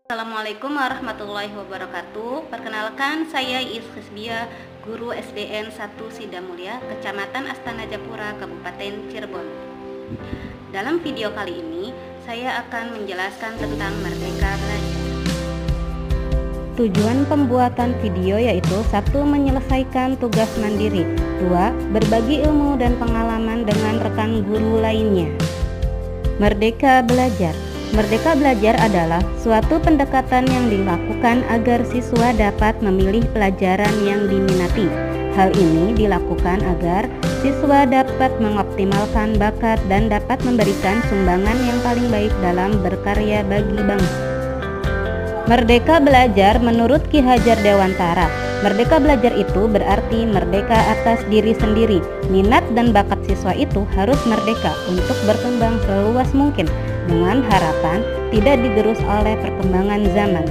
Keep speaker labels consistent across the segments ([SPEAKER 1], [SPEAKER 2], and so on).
[SPEAKER 1] Assalamualaikum warahmatullahi wabarakatuh. Perkenalkan, saya Is Khusbia, guru SDN 1 Sidamulya, Kecamatan Astana Japura, Kabupaten Cirebon. Dalam video kali ini, saya akan menjelaskan tentang Merdeka Belajar. Tujuan pembuatan video yaitu 1. Menyelesaikan tugas mandiri, 2. Berbagi ilmu dan pengalaman dengan rekan guru lainnya. Merdeka Belajar. Merdeka belajar adalah suatu pendekatan yang dilakukan agar siswa dapat memilih pelajaran yang diminati. Hal ini dilakukan agar siswa dapat mengoptimalkan bakat dan dapat memberikan sumbangan yang paling baik dalam berkarya bagi bangsa. Merdeka belajar menurut Ki Hajar Dewantara. Merdeka belajar itu berarti merdeka atas diri sendiri. Minat dan bakat siswa itu harus merdeka untuk berkembang seluas mungkin, dengan harapan tidak digerus oleh perkembangan zaman.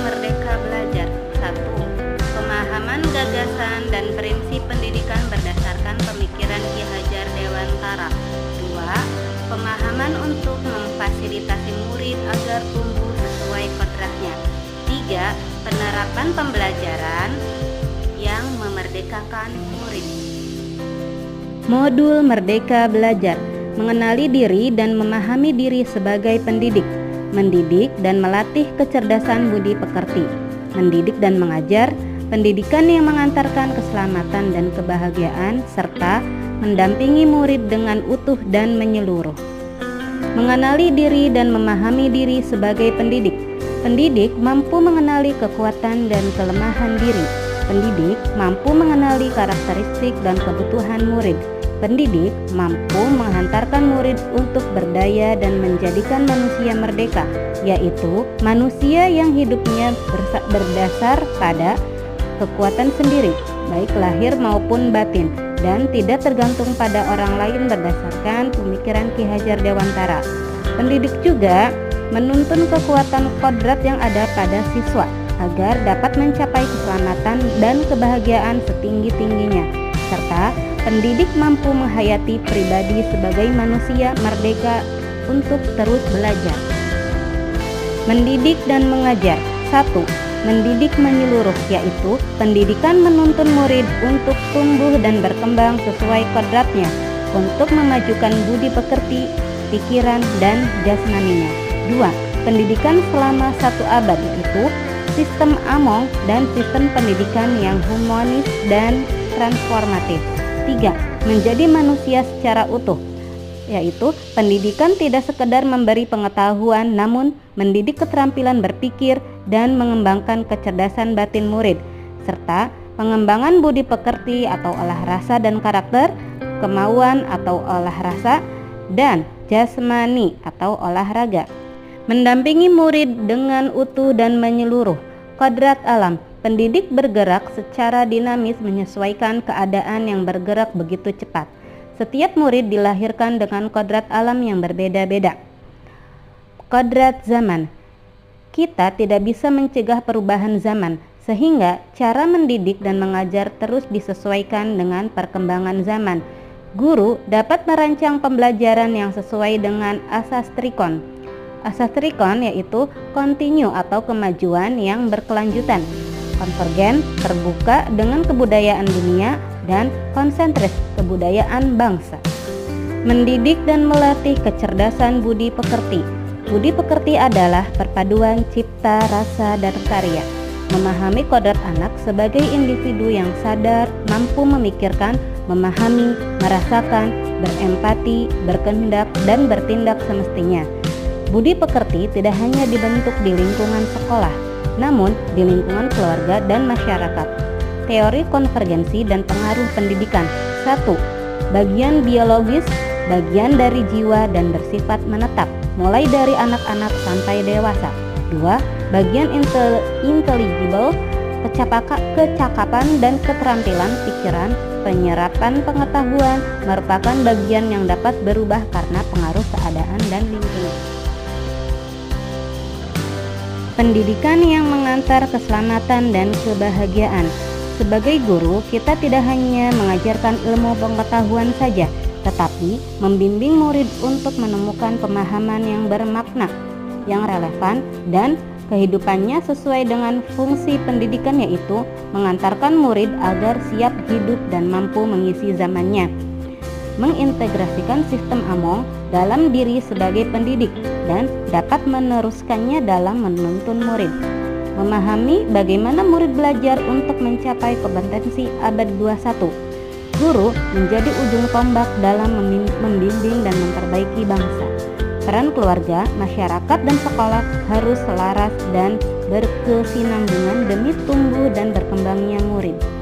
[SPEAKER 1] Merdeka belajar. 1. Pemahaman gagasan dan prinsip pendidikan berdasarkan pemikiran Ki Hajar Dewantara. 2. Pemahaman untuk memfasilitasi murid agar tumbuh sesuai kodratnya. 3. Penerapan pembelajaran yang memerdekakan murid. Modul Merdeka Belajar: mengenali diri dan memahami diri sebagai pendidik, mendidik dan melatih kecerdasan budi pekerti, mendidik dan mengajar, pendidikan yang mengantarkan keselamatan dan kebahagiaan, serta mendampingi murid dengan utuh dan menyeluruh. Mengenali diri dan memahami diri sebagai pendidik. Pendidik mampu mengenali kekuatan dan kelemahan diri. Pendidik mampu mengenali karakteristik dan kebutuhan murid. Pendidik mampu menghantarkan murid untuk berdaya dan menjadikan manusia merdeka, yaitu manusia yang hidupnya berdasar pada kekuatan sendiri, baik lahir maupun batin, dan tidak tergantung pada orang lain berdasarkan pemikiran Ki Hajar Dewantara. Pendidik juga menuntun kekuatan kodrat yang ada pada siswa agar dapat mencapai keselamatan dan kebahagiaan setinggi-tingginya, serta pendidik mampu menghayati pribadi sebagai manusia merdeka untuk terus belajar. Mendidik dan mengajar. 1. Mendidik menyeluruh, yaitu pendidikan menuntun murid untuk tumbuh dan berkembang sesuai kodratnya, untuk memajukan budi pekerti, pikiran, dan jasmaninya. 2. Pendidikan selama 1 abad, yaitu sistem Among dan sistem pendidikan yang humanis dan transformatif. 3. Menjadi manusia secara utuh, yaitu pendidikan tidak sekedar memberi pengetahuan, namun mendidik keterampilan berpikir dan mengembangkan kecerdasan batin murid, serta pengembangan budi pekerti atau olah rasa dan karakter, kemauan atau olah rasa, dan jasmani atau olahraga. Mendampingi murid dengan utuh dan menyeluruh. Kodrat alam. Pendidik bergerak secara dinamis menyesuaikan keadaan yang bergerak begitu cepat. Setiap murid dilahirkan dengan kodrat alam yang berbeda-beda. Kodrat zaman. Kita tidak bisa mencegah perubahan zaman, sehingga cara mendidik dan mengajar terus disesuaikan dengan perkembangan zaman. Guru dapat merancang pembelajaran yang sesuai dengan asas trikon. Asas trikon yaitu kontinu atau kemajuan yang berkelanjutan, konvergen, terbuka dengan kebudayaan dunia, dan konsentris, kebudayaan bangsa. Mendidik dan melatih kecerdasan budi pekerti. Budi pekerti adalah perpaduan cipta, rasa, dan karya. Memahami kodrat anak sebagai individu yang sadar, mampu memikirkan, memahami, merasakan, berempati, berkehendak, dan bertindak semestinya. Budi pekerti tidak hanya dibentuk di lingkungan sekolah, namun di lingkungan keluarga dan masyarakat. Teori konvergensi dan pengaruh pendidikan. 1. Bagian biologis, bagian dari jiwa dan bersifat menetap, mulai dari anak-anak sampai dewasa. 2. Bagian intelligible, kecakapan dan keterampilan pikiran, penyerapan pengetahuan merupakan bagian yang dapat berubah karena pengaruh keadaan dan lingkungan. Pendidikan yang mengantar keselamatan dan kebahagiaan. Sebagai guru, kita tidak hanya mengajarkan ilmu pengetahuan saja, tetapi membimbing murid untuk menemukan pemahaman yang bermakna. yang relevan dan kehidupannya sesuai dengan fungsi pendidikan, yaitu mengantarkan murid agar siap hidup dan mampu mengisi zamannya. Mengintegrasikan sistem Among dalam diri sebagai pendidik dan dapat meneruskannya dalam menuntun murid. Memahami bagaimana murid belajar untuk mencapai kompetensi abad 21. Guru menjadi ujung tombak dalam membimbing dan memperbaiki bangsa. Peran keluarga, masyarakat, dan sekolah harus selaras dan berkesinambungan demi tumbuh dan berkembangnya murid.